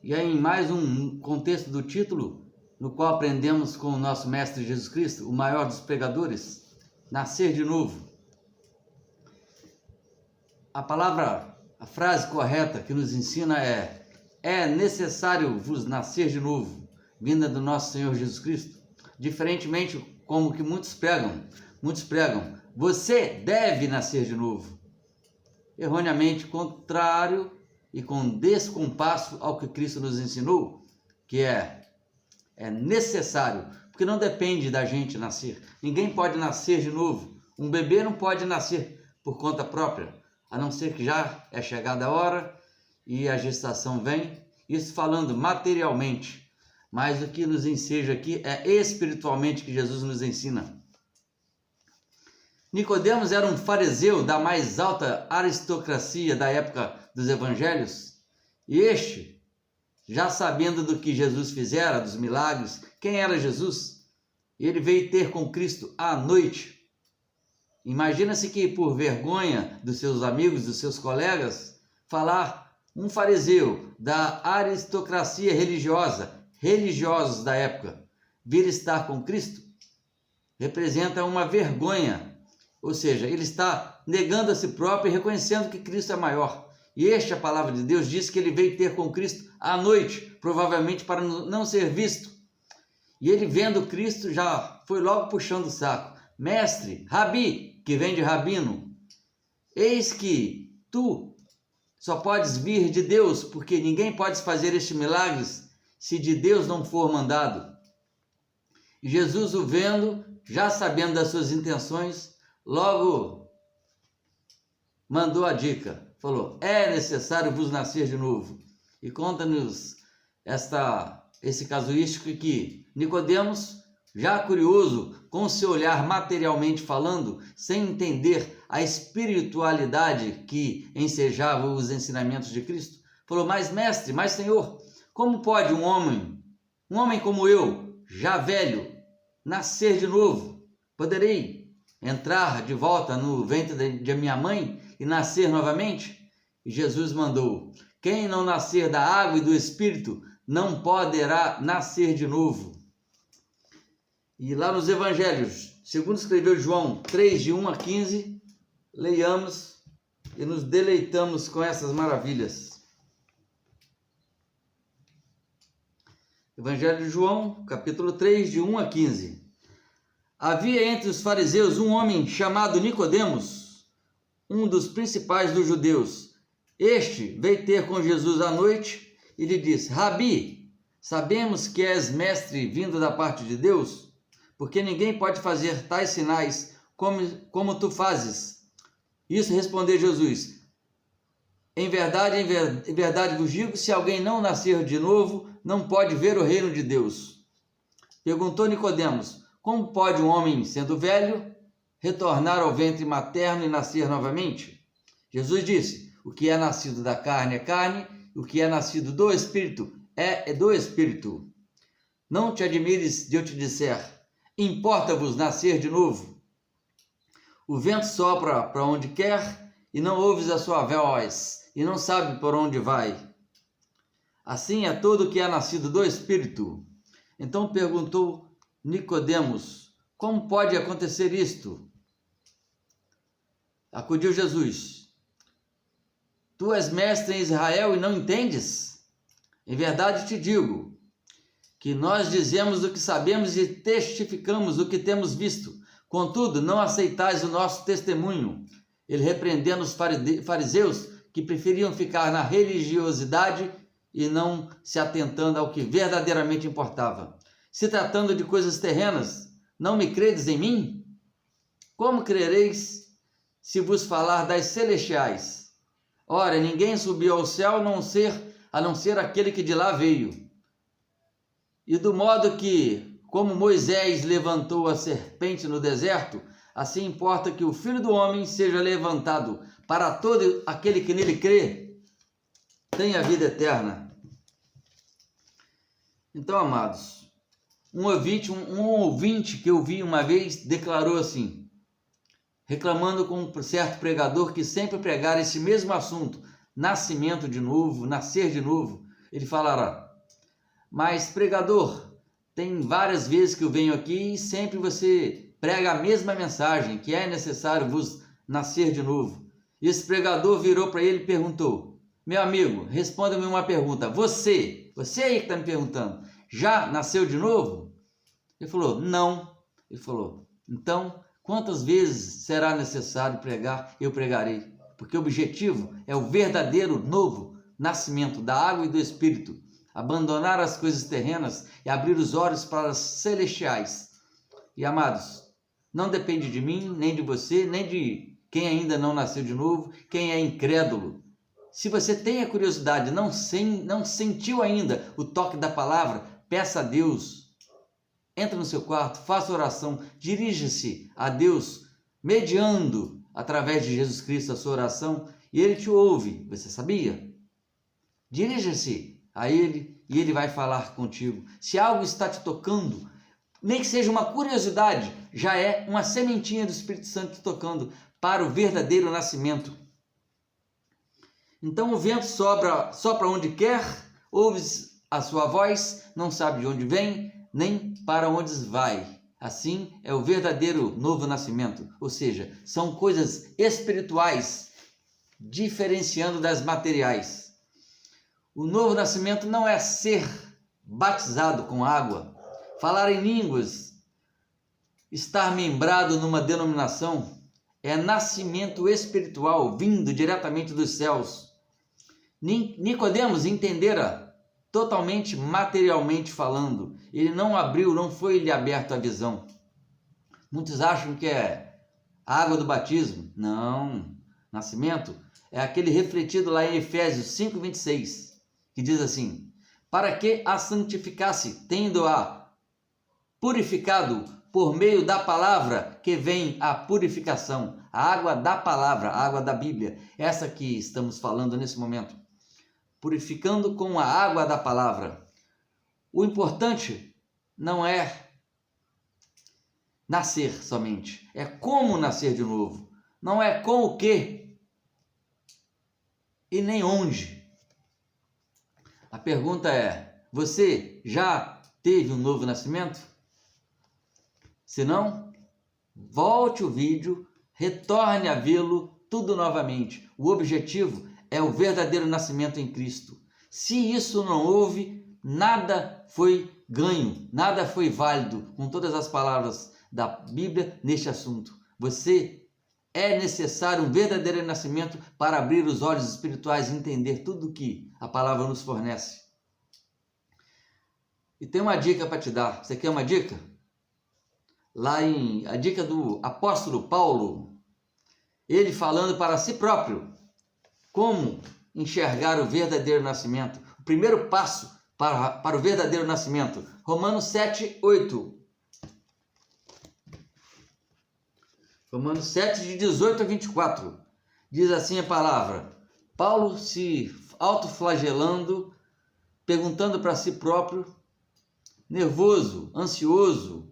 E aí, em mais um contexto do título, no qual aprendemos com o nosso Mestre Jesus Cristo, o maior dos pregadores, nascer de novo. A frase correta que nos ensina é necessário vos nascer de novo, vinda do nosso Senhor Jesus Cristo. Diferentemente como que muitos pregam, você deve nascer de novo. Erroneamente contrário e com descompasso ao que Cristo nos ensinou, que é necessário, porque não depende da gente nascer. Ninguém pode nascer de novo. Um bebê não pode nascer por conta própria, a não ser que já é chegada a hora e a gestação vem. Isso falando materialmente, mas o que nos enseja aqui é espiritualmente que Jesus nos ensina. Nicodemos era um fariseu da mais alta aristocracia da época dos evangelhos, e este, já sabendo do que Jesus fizera, dos milagres, quem era Jesus, ele veio ter com Cristo à noite. Imagina-se que por vergonha dos seus amigos, dos seus colegas, falar um fariseu da aristocracia religiosos da época, vir estar com Cristo, representa uma vergonha. Ou seja, ele está negando a si próprio e reconhecendo que Cristo é maior. E a palavra de Deus diz que ele veio ter com Cristo à noite, provavelmente para não ser visto. E ele vendo Cristo já foi logo puxando o saco. Mestre, Rabi, que vem de rabino, eis que tu só podes vir de Deus, porque ninguém pode fazer estes milagres se de Deus não for mandado. E Jesus o vendo, já sabendo das suas intenções, logo mandou a dica, falou, é necessário vos nascer de novo. E conta-nos esse casuístico que Nicodemos, já curioso, com seu olhar materialmente falando, sem entender a espiritualidade que ensejava os ensinamentos de Cristo, falou, mas mestre, mas Senhor, como pode um homem como eu, já velho, nascer de novo? Poderei entrar de volta no ventre de minha mãe e nascer novamente? E Jesus mandou, quem não nascer da água e do Espírito não poderá nascer de novo. E lá nos evangelhos, segundo escreveu João 3, de 1 a 15, leiamos e nos deleitamos com essas maravilhas. Evangelho de João, capítulo 3, de 1 a 15. Havia entre os fariseus um homem chamado Nicodemos, um dos principais dos judeus. Este veio ter com Jesus à noite e lhe disse, Rabi, sabemos que és mestre vindo da parte de Deus, porque ninguém pode fazer tais sinais como tu fazes. Isso respondeu Jesus, em verdade vos digo, se alguém não nascer de novo, não pode ver o reino de Deus. Perguntou Nicodemos, como pode um homem, sendo velho, retornar ao ventre materno e nascer novamente? Jesus disse, o que é nascido da carne é carne, o que é nascido do Espírito é do Espírito. Não te admires de eu te disser, importa-vos nascer de novo. O vento sopra para onde quer e não ouves a sua voz, e não sabe por onde vai. Assim é todo o que é nascido do Espírito. Então perguntou Nicodemos, como pode acontecer isto? Acudiu Jesus, tu és mestre em Israel e não entendes? Em verdade te digo, que nós dizemos o que sabemos e testificamos o que temos visto, contudo não aceitais o nosso testemunho. Ele repreendendo os fariseus que preferiam ficar na religiosidade e não se atentando ao que verdadeiramente importava. Se tratando de coisas terrenas, não me credes em mim? Como crereis se vos falar das celestiais? Ora, ninguém subiu ao céu a não ser aquele que de lá veio. E do modo que, como Moisés levantou a serpente no deserto, assim importa que o Filho do Homem seja levantado, para todo aquele que nele crê, tenha vida eterna. Então, amados, um ouvinte que eu vi uma vez declarou assim, reclamando com um certo pregador que sempre pregara esse mesmo assunto, nascimento de novo, nascer de novo. ele falará: mas pregador, tem várias vezes que eu venho aqui e sempre você prega a mesma mensagem, que é necessário vos nascer de novo. E esse pregador virou para ele e perguntou: meu amigo, responda-me uma pergunta. Você aí que está me perguntando, já nasceu de novo? Ele falou: não. Ele falou: então, quantas vezes será necessário pregar? Eu pregarei. Porque o objetivo é o verdadeiro novo nascimento da água e do Espírito. Abandonar as coisas terrenas e abrir os olhos para as celestiais. E amados, não depende de mim, nem de você, nem de quem ainda não nasceu de novo, quem é incrédulo. Se você tem a curiosidade, não sentiu ainda o toque da palavra, peça a Deus. Entra no seu quarto, faça oração, dirija-se a Deus, mediando através de Jesus Cristo a sua oração, e Ele te ouve. Você sabia? Dirija-se a Ele e Ele vai falar contigo. Se algo está te tocando, nem que seja uma curiosidade, já é uma sementinha do Espírito Santo te tocando para o verdadeiro nascimento. Então o vento sopra onde quer, ouves a sua voz, não sabe de onde vem, nem para onde vai. Assim é o verdadeiro novo nascimento, ou seja, são coisas espirituais, diferenciando das materiais. O novo nascimento não é ser batizado com água, falar em línguas, estar membrado numa denominação, é nascimento espiritual vindo diretamente dos céus. Nicodemos entendera totalmente materialmente falando. Ele não abriu, não foi-lhe aberto a visão. Muitos acham que é a água do batismo. Não. Nascimento é aquele refletido lá em Efésios 5:26, que diz assim: para que a santificasse, tendo-a purificado por meio da palavra, que vem a purificação. A água da palavra, a água da Bíblia, essa que estamos falando nesse momento. Purificando com a água da palavra. O importante não é nascer somente, é como nascer de novo. Não é com o que e nem onde. A pergunta é: você já teve um novo nascimento? Se não, volte o vídeo, retorne a vê-lo tudo novamente. O objetivo é o verdadeiro nascimento em Cristo. Se isso não houve, nada foi ganho, nada foi válido com todas as palavras da Bíblia neste assunto. É necessário um verdadeiro nascimento para abrir os olhos espirituais e entender tudo que a palavra nos fornece. E tem uma dica para te dar. Você quer uma dica? A dica do apóstolo Paulo, ele falando para si próprio como enxergar o verdadeiro nascimento. O primeiro passo para o verdadeiro nascimento. Romanos 7:8. Romanos 7, de 18 a 24. Diz assim a palavra: Paulo se autoflagelando, perguntando para si próprio, nervoso, ansioso,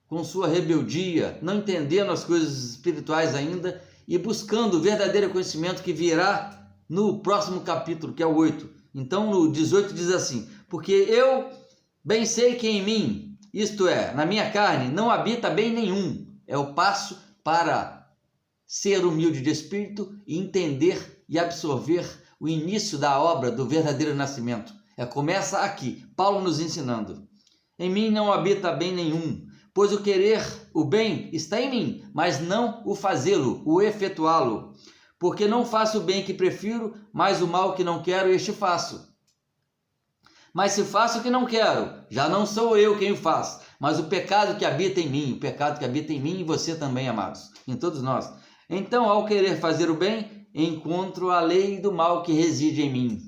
com sua rebeldia, não entendendo as coisas espirituais ainda e buscando o verdadeiro conhecimento que virá no próximo capítulo, que é o 8. Então no 18 diz assim: porque eu bem sei que em mim, isto é, na minha carne, não habita bem nenhum. É o passo para ser humilde de espírito e entender e absorver o início da obra do verdadeiro nascimento. Começa aqui, Paulo nos ensinando. Em mim não habita bem nenhum, pois o querer o bem está em mim, mas não o fazê-lo, o efetuá-lo. Porque não faço o bem que prefiro, mas o mal que não quero, este faço. Mas se faço o que não quero, já não sou eu quem o faz, mas o pecado que habita em mim, e você também, amados, em todos nós. Então, ao querer fazer o bem, encontro a lei do mal que reside em mim.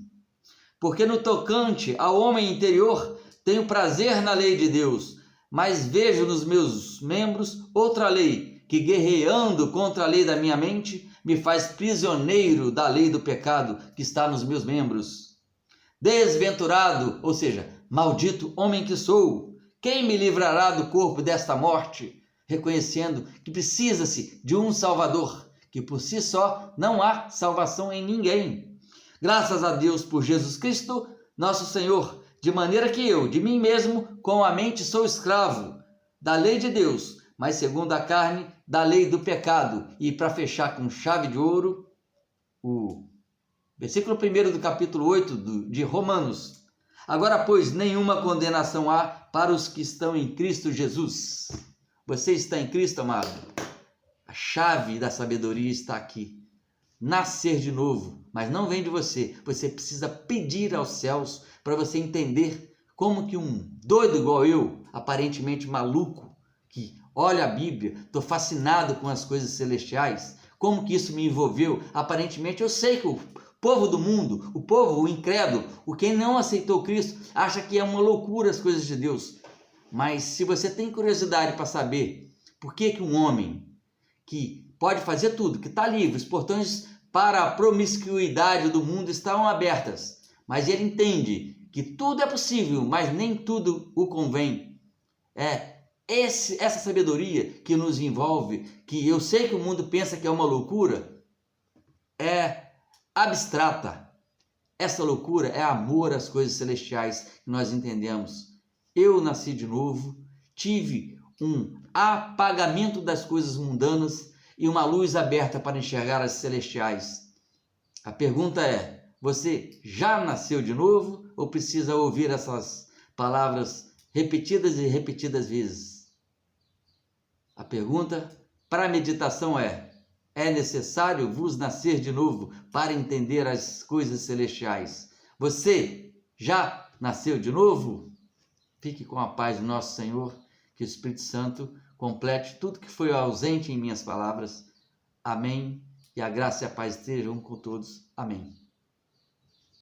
Porque no tocante ao homem interior, tenho prazer na lei de Deus, mas vejo nos meus membros outra lei, que guerreando contra a lei da minha mente, me faz prisioneiro da lei do pecado que está nos meus membros. Desventurado, ou seja, maldito homem que sou, quem me livrará do corpo desta morte? Reconhecendo que precisa-se de um Salvador, que por si só não há salvação em ninguém. Graças a Deus por Jesus Cristo, nosso Senhor, de maneira que eu, de mim mesmo, com a mente sou escravo da lei de Deus, mas segundo a carne, da lei do pecado. E para fechar com chave de ouro, o versículo 1 do capítulo 8 de Romanos. Agora, pois, nenhuma condenação há para os que estão em Cristo Jesus. Você está em Cristo, amado? A chave da sabedoria está aqui. Nascer de novo, mas não vem de você. Você precisa pedir aos céus para você entender como que um doido igual eu, aparentemente maluco, que olha a Bíblia, estou fascinado com as coisas celestiais, como que isso me envolveu? Aparentemente eu sei que o povo do mundo, o povo, o incrédulo, o quem não aceitou Cristo, acha que é uma loucura as coisas de Deus. Mas se você tem curiosidade para saber por que um homem que pode fazer tudo, que está livre, os portões para a promiscuidade do mundo estão abertas, mas ele entende que tudo é possível, mas nem tudo o convém. Essa sabedoria que nos envolve, que eu sei que o mundo pensa que é uma loucura, é abstrata. Essa loucura é amor às coisas celestiais que nós entendemos. Eu nasci de novo, tive um apagamento das coisas mundanas e uma luz aberta para enxergar as celestiais. A pergunta é: você já nasceu de novo ou precisa ouvir essas palavras repetidas e repetidas vezes? A pergunta para a meditação é necessário vos nascer de novo para entender as coisas celestiais? Você já nasceu de novo? Fique com a paz do nosso Senhor, que o Espírito Santo complete tudo que foi ausente em minhas palavras. Amém. E a graça e a paz estejam com todos. Amém.